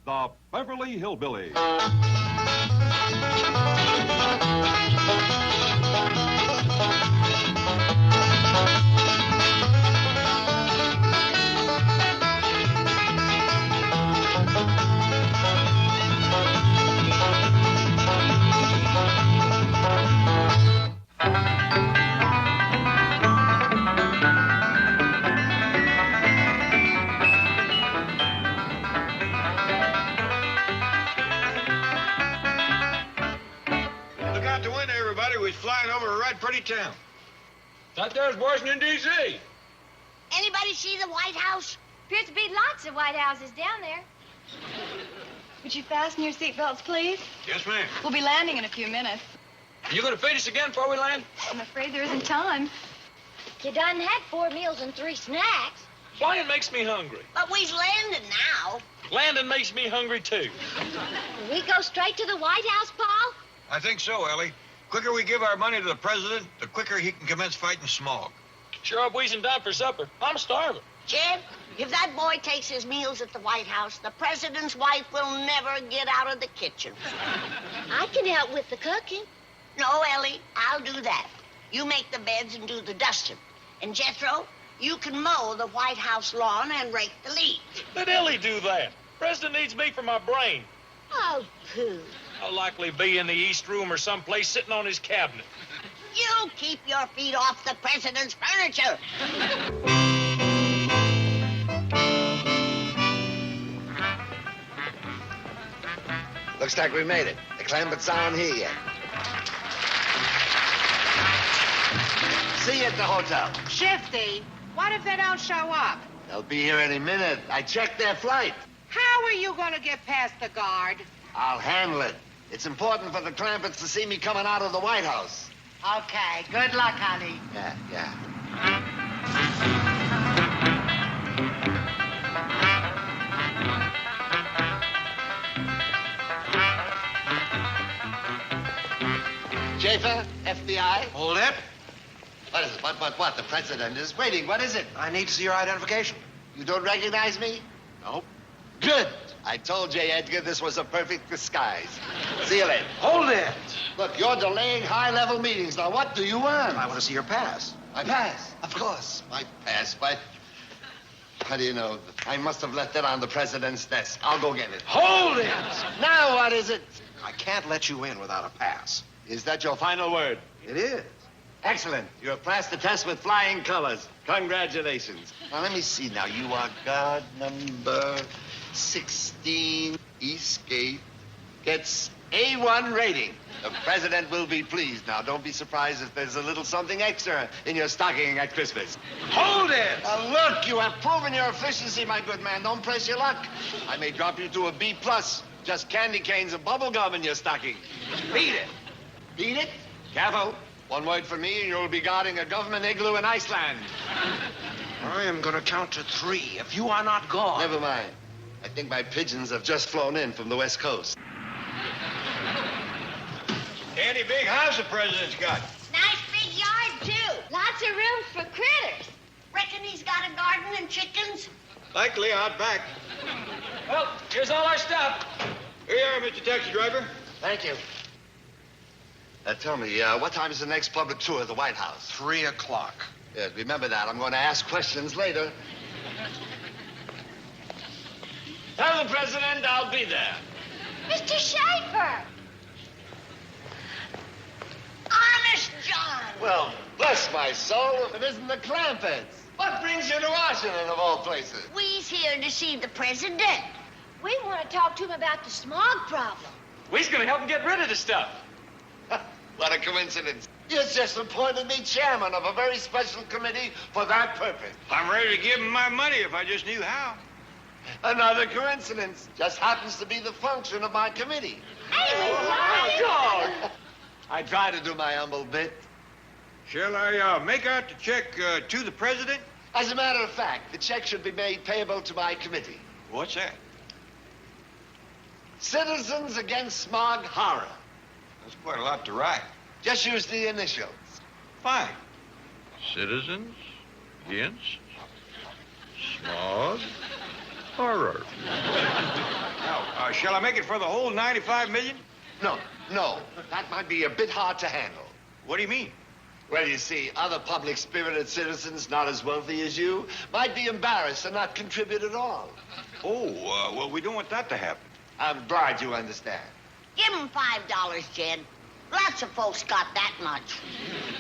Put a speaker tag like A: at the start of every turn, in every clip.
A: The Beverly Hillbillies.
B: Look out the window, everybody. We're flying over a right pretty town. That there's Washington, D.C.
C: Anybody see the White House?
D: Appears to be lots of White Houses down there.
E: Would you fasten your seatbelts, please?
B: Yes, ma'am.
E: We'll be landing in a few minutes.
B: You gonna feed us again before we land?
E: I'm afraid there isn't time.
D: You done had 4 meals and 3 snacks.
F: Flying makes me hungry.
C: But we've landed now.
F: Landing makes me hungry, too.
D: Will we go straight to the White House, Paul?
B: I think so, Ellie. Quicker we give our money to the president, the quicker he can commence fighting smog.
F: Sure hope we isn't down for supper. I'm starving.
C: Jim, if that boy takes his meals at the White House, the president's wife will never get out of the kitchen.
D: I can help with the cooking.
C: No, Ellie, I'll do that. You make the beds and do the dusting. And Jethro, you can mow the White House lawn and rake the leaves.
F: Let Ellie do that. President needs me for my brain.
D: Oh, pooh.
F: I'll likely be in the East Room or someplace sitting on his cabinet.
C: You keep your feet off the president's furniture.
G: Looks like we made it. The Clampetts aren't here yet. See you at the hotel.
H: Shifty, what if they don't show up?
G: They'll be here any minute. I checked their flight.
H: How are you going to get past the guard?
G: I'll handle it. It's important for the Clampetts to see me coming out of the White House.
H: Okay, good luck, honey.
G: Yeah. Schaefer, FBI.
I: Hold it.
G: What is it? What? The president is waiting. What is it?
I: I need to see your identification.
G: You don't recognize me?
I: Nope.
G: Good. I told J. Edgar this was a perfect disguise. See you later.
I: Hold it.
G: Look, you're delaying high-level meetings. Now, what do you want?
I: I want to see your pass.
G: My pass? Of course. My pass, but... How do you know? I must have left it on the president's desk. I'll go get it.
I: Hold it.
G: Now, what is it?
I: I can't let you in without a pass.
G: Is that your final word?
I: It is.
G: Excellent. You have passed the test with flying colors. Congratulations. Now, let me see. Now, you are guard number 16, Eastgate. Gets A1 rating. The president will be pleased. Now, don't be surprised if there's a little something extra in your stocking at Christmas.
I: Hold it.
G: Now, look, you have proven your efficiency, my good man. Don't press your luck. I may drop you to a B+. Just candy canes and bubble gum in your stocking.
I: Beat it.
G: Beat it? Careful. One word from me, and you'll be guarding a government igloo in Iceland.
I: I am going to count to 3. If you are not gone...
G: Never mind. I think my pigeons have just flown in from the West Coast.
B: Handy big house the president's got.
C: Nice big yard, too.
D: Lots of room for critters.
C: Reckon he's got a garden and chickens?
B: Likely out back.
F: Well, here's all our stuff.
B: Here you are, Mr. Taxi Driver.
G: Thank you. Tell me, what time is the next public tour of the White House?
I: 3 o'clock.
G: Yes, remember that. I'm going to ask questions later. Tell the president I'll be there.
D: Mr. Schaefer!
C: Honest John!
G: Well, bless my soul, if it isn't the Clampetts. What brings you to Washington, of all places?
C: We's here to see the president.
D: We want to talk to him about the smog problem.
F: We's going to help him get rid of the stuff.
G: What a coincidence. You just appointed me chairman of a very special committee for that purpose.
B: I'm ready to give him my money if I just knew how.
G: Another coincidence. Just happens to be the function of my committee.
D: Hey,
G: Oh, I try to do my humble bit.
B: Shall I make out the check to the president?
G: As a matter of fact, the check should be made payable to my committee.
B: What's that?
G: Citizens Against Smog Horror.
B: That's quite a lot to write.
G: Just use the initials.
B: Fine.
J: Citizens Against Smog Horror.
B: Now, shall I make it for the whole 95 million?
G: No, no. That might be a bit hard to handle.
B: What do you mean?
G: Well, you see, other public-spirited citizens not as wealthy as you might be embarrassed and not contribute at all.
B: Oh, well, we don't want that to happen.
G: I'm glad you understand.
C: Give him $5, Jed. Lots of folks got that much.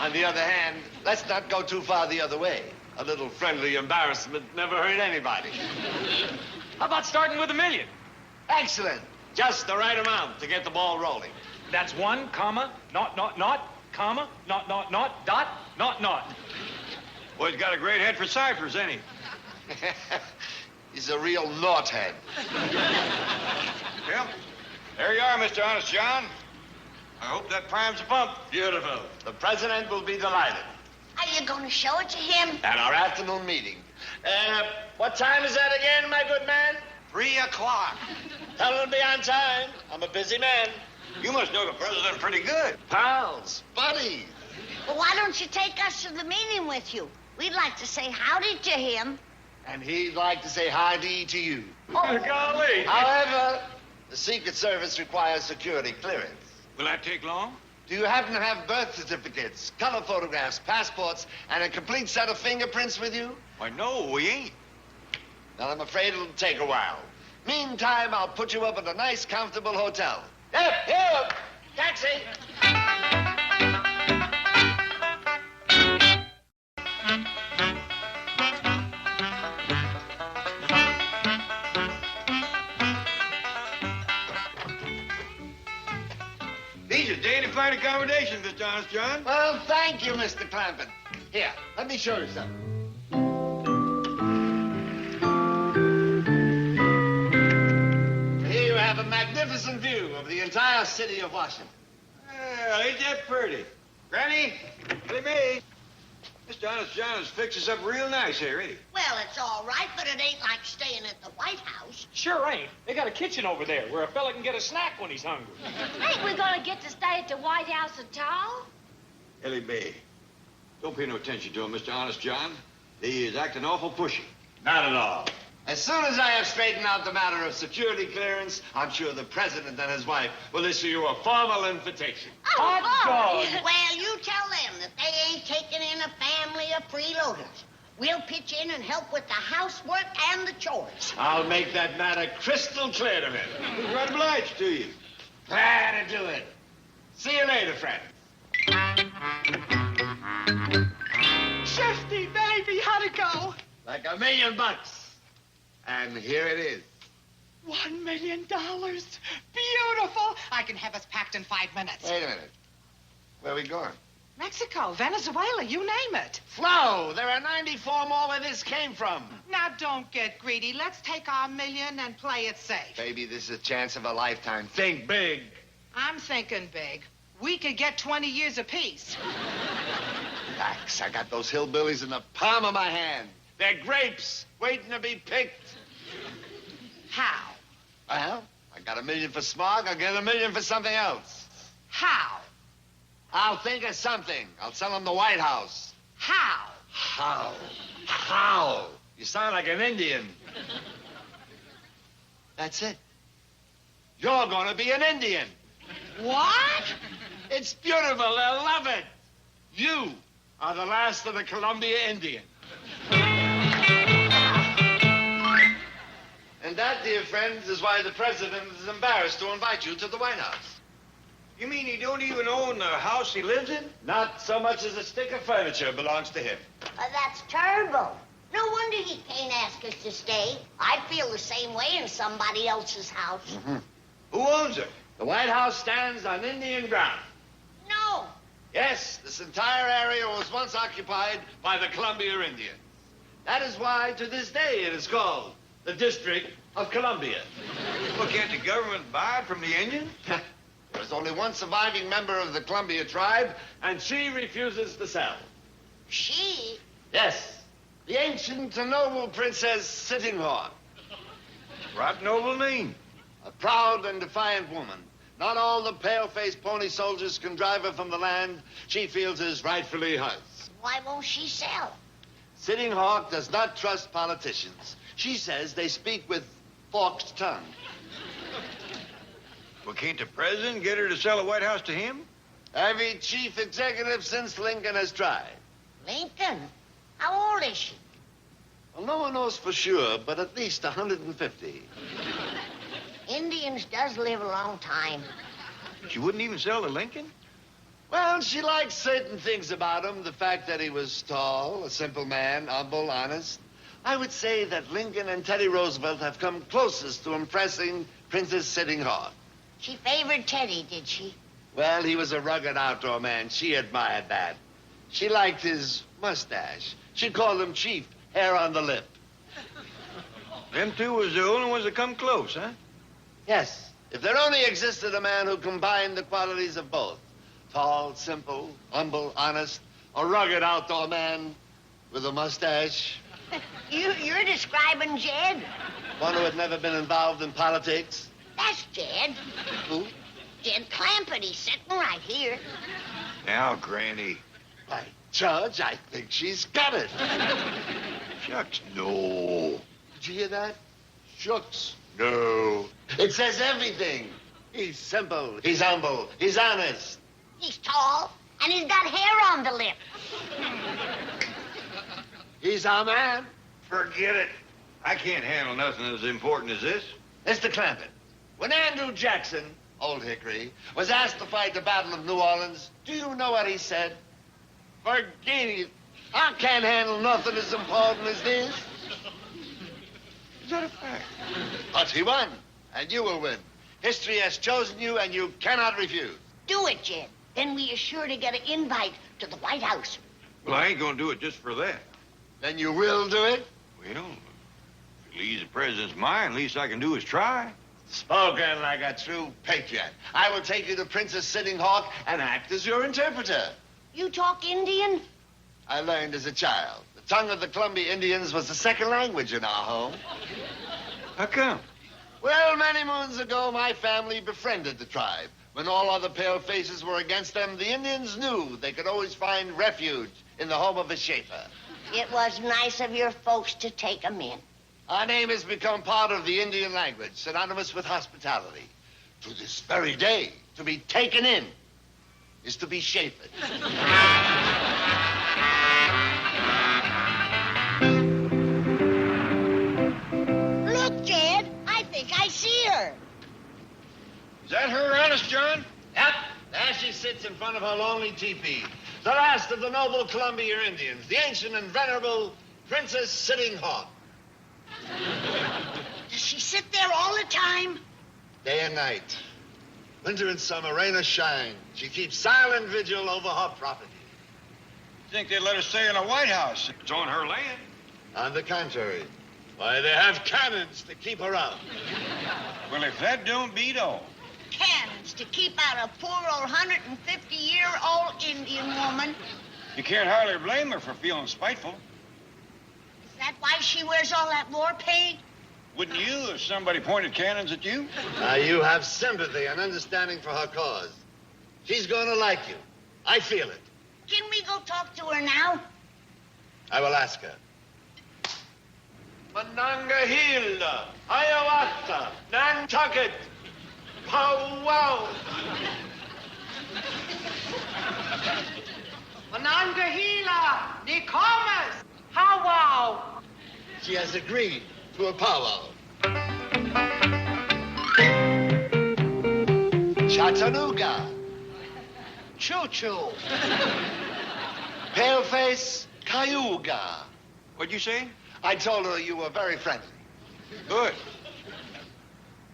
G: On the other hand, let's not go too far the other way. A little friendly embarrassment never hurt anybody.
F: How about starting with $1 million?
G: Excellent. Just the right amount to get the ball rolling.
F: That's 1, comma, not, comma, not, dot.
B: Boy's got a great head for ciphers, ain't he?
G: He's a real knothead.
B: Well, there you are, Mr. Honest John. I hope that primes the pump.
G: Beautiful. The president will be delighted.
C: Are you going to show it to him?
G: At our afternoon meeting. What time is that again, my good man?
B: 3 o'clock.
G: Tell him to be on time. I'm a busy man.
B: You must know the president pretty good.
G: Pals, buddies.
C: Well, why don't you take us to the meeting with you? We'd like to say howdy to him.
G: And he'd like to say howdy to you.
F: Golly.
G: However, the Secret Service requires security clearance.
B: Will that take long?
G: Do you happen to have birth certificates, color photographs, passports, and a complete set of fingerprints with you?
B: Why, no, we ain't.
G: Well, I'm afraid it'll take a while. Meantime, I'll put you up at a nice, comfortable hotel. Here! Taxi!
B: These are dandy fine accommodations, Mr. Honest John.
G: Well, thank you, Mr. Clampett. Here, let me show you something. Here you have a magnificent view of the entire city of Washington.
B: Well, ain't that pretty? Granny, Billy Mae. Mr. Honest John has fixed us up real nice here, ain't he?
C: Well, it's all right, but it ain't like staying at the White House.
F: Sure ain't. They got a kitchen over there where a fella can get a snack when he's hungry.
D: Ain't we gonna get to stay at the White House at all?
B: Ellie Mae, don't pay no attention to him, Mr. Honest John. He is acting awful pushy.
G: Not at all. As soon as I have straightened out the matter of security clearance, I'm sure the president and his wife will issue you a formal invitation.
F: Hot dog.
C: Well, you tell them that they ain't taking in a family of freeloaders. We'll pitch in and help with the housework and the chores.
G: I'll make that matter crystal clear to him.
B: We're right obliged to you.
G: Glad to do it. See you later, friend.
H: Shifty, baby, how'd it go?
G: Like $1 million. And here it is.
H: $1 million. Beautiful. I can have us packed in 5 minutes.
G: Wait a minute. Where are we going?
H: Mexico, Venezuela, you name it.
G: Flo, there are 94 more where this came from.
H: Now, don't get greedy. Let's take our $1 million and play it safe.
G: Baby, this is a chance of a lifetime. Think big.
H: I'm thinking big. We could get 20 years apiece.
G: Relax. I got those hillbillies in the palm of my hand. They're grapes waiting to be picked.
H: How?
G: Well, I got $1 million for smog. I'll get $1 million for something else.
H: How?
G: I'll think of something. I'll sell them the White House.
H: How?
G: How? How? You sound like an Indian. That's it. You're going to be an Indian.
H: What?
G: It's beautiful. They'll love it. You are the last of the Columbia Indians. And that, dear friends, is why the president is embarrassed to invite you to the White House.
B: You mean he don't even own the house he lives in?
G: Not so much as a stick of furniture belongs to him.
C: That's terrible. No wonder he can't ask us to stay. I'd feel the same way in somebody else's house.
B: Who owns it?
G: The White House stands on Indian ground.
C: No.
G: Yes, this entire area was once occupied by the Columbia Indians. That is why, to this day, it is called the District of Columbia.
B: Well, can't the government buy it from the Indians?
G: There's only one surviving member of the Columbia tribe, and she refuses to sell.
C: She?
G: Yes, the ancient and noble Princess Sitting Hawk.
B: Right noble name.
G: A proud and defiant woman. Not all the pale-faced pony soldiers can drive her from the land she feels is rightfully hers.
C: Why won't she sell?
G: Sitting Hawk does not trust politicians. She says they speak with forked tongue.
B: Well, can't the president get her to sell the White House to him?
G: Every chief executive since Lincoln has tried.
C: Lincoln? How old is she?
G: Well, no one knows for sure, but at least 150.
C: Indians does live a long time.
B: She wouldn't even sell to Lincoln?
G: Well, she liked certain things about him. The fact that he was tall, a simple man, humble, honest. I would say that Lincoln and Teddy Roosevelt have come closest to impressing Princess Sitting Hawk.
C: She favored Teddy, did she?
G: Well, he was a rugged outdoor man. She admired that. She liked his mustache. She called him Chief, hair on the lip.
B: Them two was the only ones that come close, huh?
G: Yes, if there only existed a man who combined the qualities of both. Tall, simple, humble, honest, a rugged outdoor man with a mustache.
C: You're describing Jed?
G: One who had never been involved in politics.
C: That's Jed.
G: Who?
C: Jed Clampett. He's sitting right here.
B: Now, Granny.
G: Why, Judge, I think she's got it.
B: Shucks, no.
G: Did you hear that? Shucks. No. It says everything. He's simple, he's humble, he's honest.
C: He's tall, and he's got hair on the lip.
G: He's our man.
B: Forget it. I can't handle nothing as important as this.
G: Mr. Clampett, when Andrew Jackson, Old Hickory, was asked to fight the Battle of New Orleans, do you know what he said? Forget it. I can't handle nothing as important as this.
B: Is that a fact?
G: But he won, and you will win. History has chosen you, and you cannot refuse.
C: Do it, Jed. Then we are sure to get an invite to the White House.
B: Well, I ain't gonna do it just for that.
G: Then you will do it?
B: Well, if it leaves the president's mind, least I can do is try.
G: Spoken like a true patriot. I will take you to Princess Sitting Hawk and act as your interpreter.
C: You talk Indian?
G: I learned as a child. The tongue of the Columbia Indians was the second language in our home.
B: How come?
G: Well, many moons ago, my family befriended the tribe. When all other pale faces were against them, the Indians knew they could always find refuge in the home of a Schaefer.
C: It was nice of your folks to take 'em in.
G: Our name has become part of the Indian language, synonymous with hospitality. To this very day, to be taken in is to be Schaefered.
C: Look, Jed, I think I see her.
B: Is that her, honest, John?
G: Yep, there she sits in front of her lonely teepee. The last of the noble Columbia Indians, the ancient and venerable Princess Sitting Hawk.
C: Does she sit there all the time?
G: Day and night, winter and summer, rain or shine, she keeps silent vigil over her property.
B: You think they'd let her stay in a White House? It's on her land.
G: On the contrary, why, they have cannons to keep her out.
B: Well, if that don't beat all.
C: Cannons to keep out a poor old 150-year-old Indian woman.
B: You can't hardly blame her for feeling spiteful.
C: Is that why she wears all that war paint?
B: Wouldn't you if somebody pointed cannons at you?
G: Now, you have sympathy and understanding for her cause. She's going to like you. I feel it.
C: Can we go talk to her now?
G: I will ask her. Monongahela, Hiawatha, Nantucket, Pow-wow.
H: Monongahela, Nicomas, How-wow.
G: She has agreed to a powwow. Chattanooga.
H: Choo-choo.
G: Paleface, Cayuga.
B: What'd you say?
G: I told her you were very friendly.
B: Good.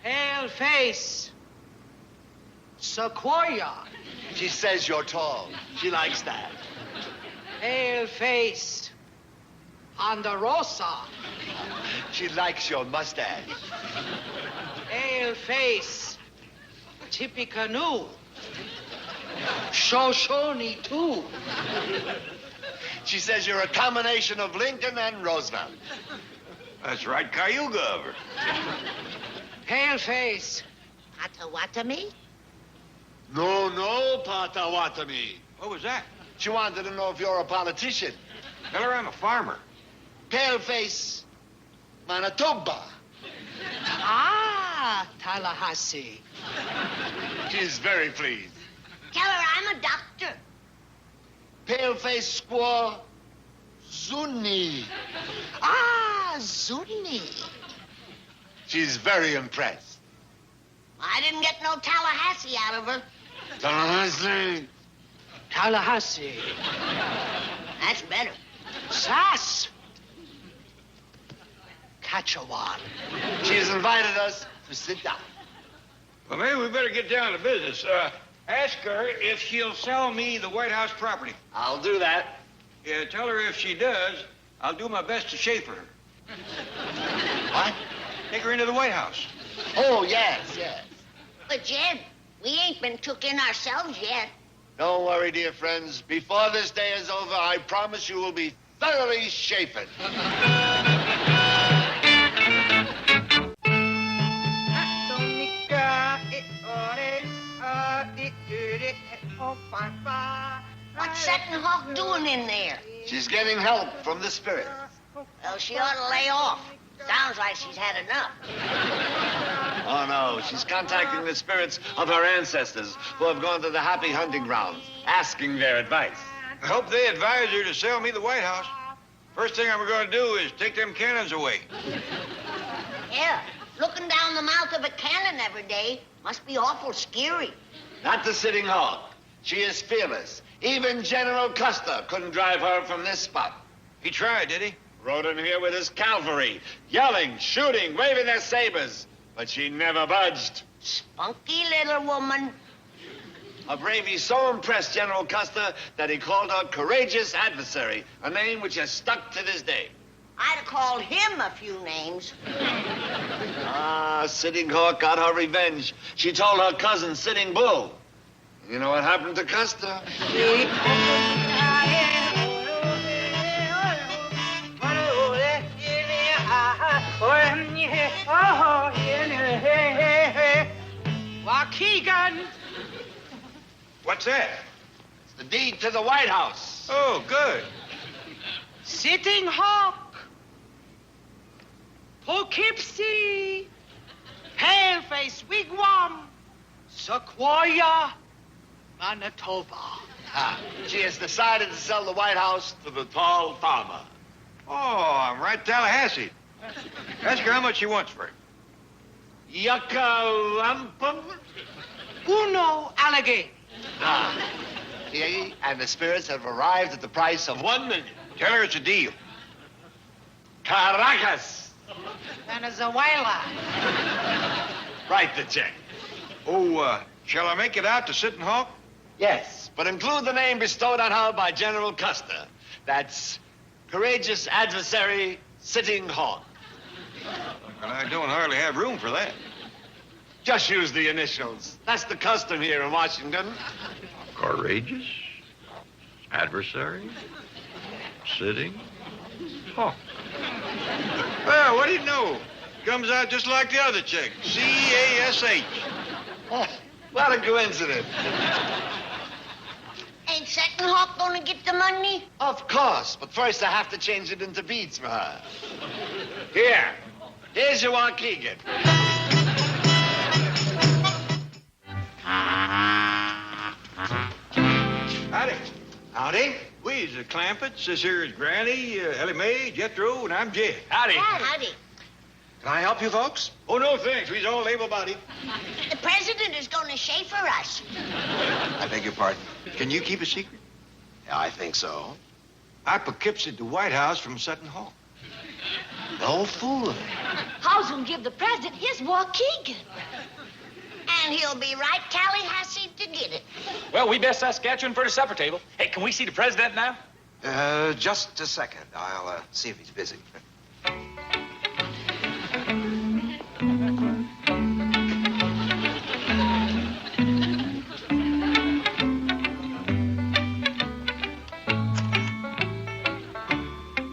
H: Pale face. Sequoia.
G: She says you're tall. She likes that.
H: Pale face. Ponderosa.
G: She likes your mustache.
H: Pale face. Tippecanoe. Shoshone too.
G: She says you're a combination of Lincoln and Roosevelt.
B: That's right, Cayuga of her.
H: Pale face.
C: Potawatomi?
G: No, Potawatomi.
B: What was that?
G: She wanted to know if you're a politician.
B: Tell her I'm a farmer.
G: Paleface, Manitoba.
H: Ah. Ah, Tallahassee.
G: She's very pleased.
C: Tell her I'm a doctor.
G: Pale-faced squaw, Zuni.
H: Ah, Zuni.
G: She's very impressed.
C: I didn't get no Tallahassee out of her.
G: Tallahassee.
H: Tallahassee.
C: That's better.
H: Sass. Catchawan.
G: She's invited us to sit down.
B: Well, maybe we better get down to business. Ask her if she'll sell me the White House property.
G: I'll do that.
B: Yeah, tell her if she does, I'll do my best to chafer her.
G: What?
B: Take her into the White House.
G: Oh, yes.
C: But, Jed, we ain't been took in ourselves yet.
G: Don't worry, dear friends. Before this day is over, I promise you will be thoroughly shapen.
C: What's Sutton Hawk doing in there?
G: She's getting help from the spirit.
C: Well, she ought to lay off. Sounds like she's had enough.
G: Oh, no. She's contacting the spirits of her ancestors who have gone to the happy hunting grounds, asking their advice.
B: I hope they advise her to sell me the White House. First thing I'm going to do is take them cannons away.
C: Yeah, looking down the mouth of a cannon every day must be awful scary.
G: Not the Sitting Hawk. She is fearless. Even General Custer couldn't drive her from this spot.
B: He tried, did he?
G: Rode in here with his cavalry, yelling, shooting, waving their sabers. But she never budged.
C: Spunky little woman.
G: Her bravery so impressed General Custer that he called her Courageous Adversary, a name which has stuck to this day.
C: I'd have called him a few names.
G: Ah, Sitting Hawk got her revenge. She told her cousin, Sitting Bull. You know what happened to Custer?
H: Waukegan.
B: What's that?
G: It's the deed to the White House.
B: Oh, good.
H: Sitting Hawk. Poughkeepsie. Paleface Wigwam. Sequoia. Manitoba.
G: She has decided to sell the White House to the tall farmer.
B: Oh, I'm right, Tallahassee. Ask her how much she wants for it.
G: Yucca-lampum?
H: Uno alligator.
G: He and the spirits have arrived at the price of $1 million.
B: Tell her it's a deal.
G: Caracas.
H: Venezuela.
G: Write the check.
B: Oh, shall I make it out to Sitting Hawk?
G: Yes, but include the name bestowed on her by General Custer. That's Courageous Adversary Sitting Hawk.
B: Well, I don't hardly have room for that.
G: Just use the initials. That's the custom here in Washington.
J: Courageous? Adversary? Sitting? Hawk.
B: Well, what do you know? Comes out just like the other check. C-A-S-H.
G: What a coincidence.
C: Ain't Sutton Hawk gonna get the money?
G: Of course, but first I have to change it into beads for her. Here's your Waukegan.
B: Howdy.
G: Howdy.
B: We's the Clampetts. This here is Granny, Ellie Mae, Jethro, and I'm Jed.
F: Howdy.
C: Howdy.
I: Can I help you folks?
B: Oh, no, thanks. We's all able-bodied.
C: The president is gonna chafer us.
I: I beg your pardon. Can you keep a secret? Yeah, I think so.
B: I Poughkeepsied the White House from Sutton Hawk.
I: No fooling.
D: How's gonna give the president his Waukegan?
C: And he'll be right Tallahassee to get it.
F: Well, we best Saskatchewan for the supper table. Hey, can we see the president now?
I: Just a second. I'll see if he's busy.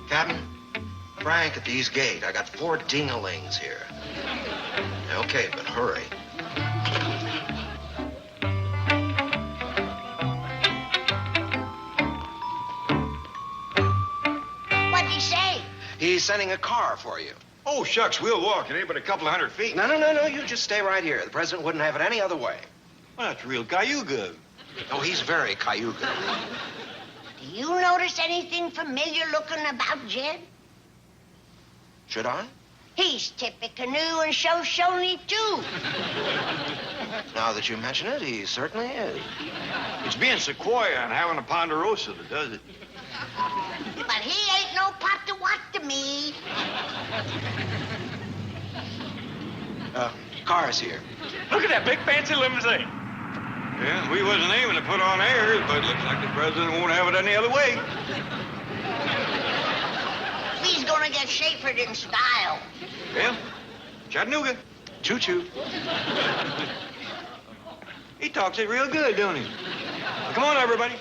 I: Captain, Frank at the East Gate. I got 4 ding-a-lings here. Okay, but hurry.
C: What'd he say?
I: He's sending a car for you.
B: Oh, shucks, we'll walk. It ain't but a couple of 100 feet.
I: No. You just stay right here. The president wouldn't have it any other way.
B: Well, that's real Cayuga.
I: Oh, he's very Cayuga.
C: Do you notice anything familiar looking about Jed?
I: Should I?
C: He's Tippecanoe and Shoshone, too.
I: Now that you mention it, he certainly is.
B: It's being Sequoia and having a Ponderosa that does it.
C: But he ain't no pot to what to me.
I: Car's here.
F: Look at that big fancy limousine.
B: Yeah, we wasn't aiming to put on airs, but looks like the president won't have it any other way.
C: He's gonna get Schaefered in style.
B: Well, Chattanooga.
I: Choo-choo.
B: He talks it real good, don't he? Well, come on, everybody.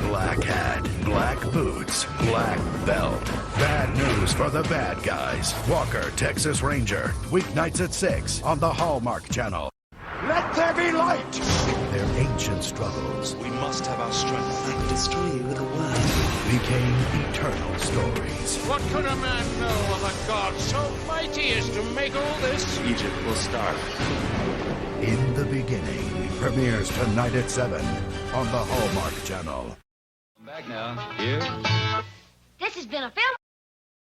K: Black hat, black boots, black belt. Bad news for the bad guys. Walker, Texas Ranger. Weeknights at 6 on the Hallmark Channel. Let there be light! Their ancient struggles.
L: We must have our strength. I could destroy you with a word.
K: Became eternal stories.
F: What could a man know of a god so mighty as to make all this?
L: Egypt will starve.
K: In the Beginning premieres tonight at 7 on the Hallmark Channel.
L: Back now. Here.
D: This has been a film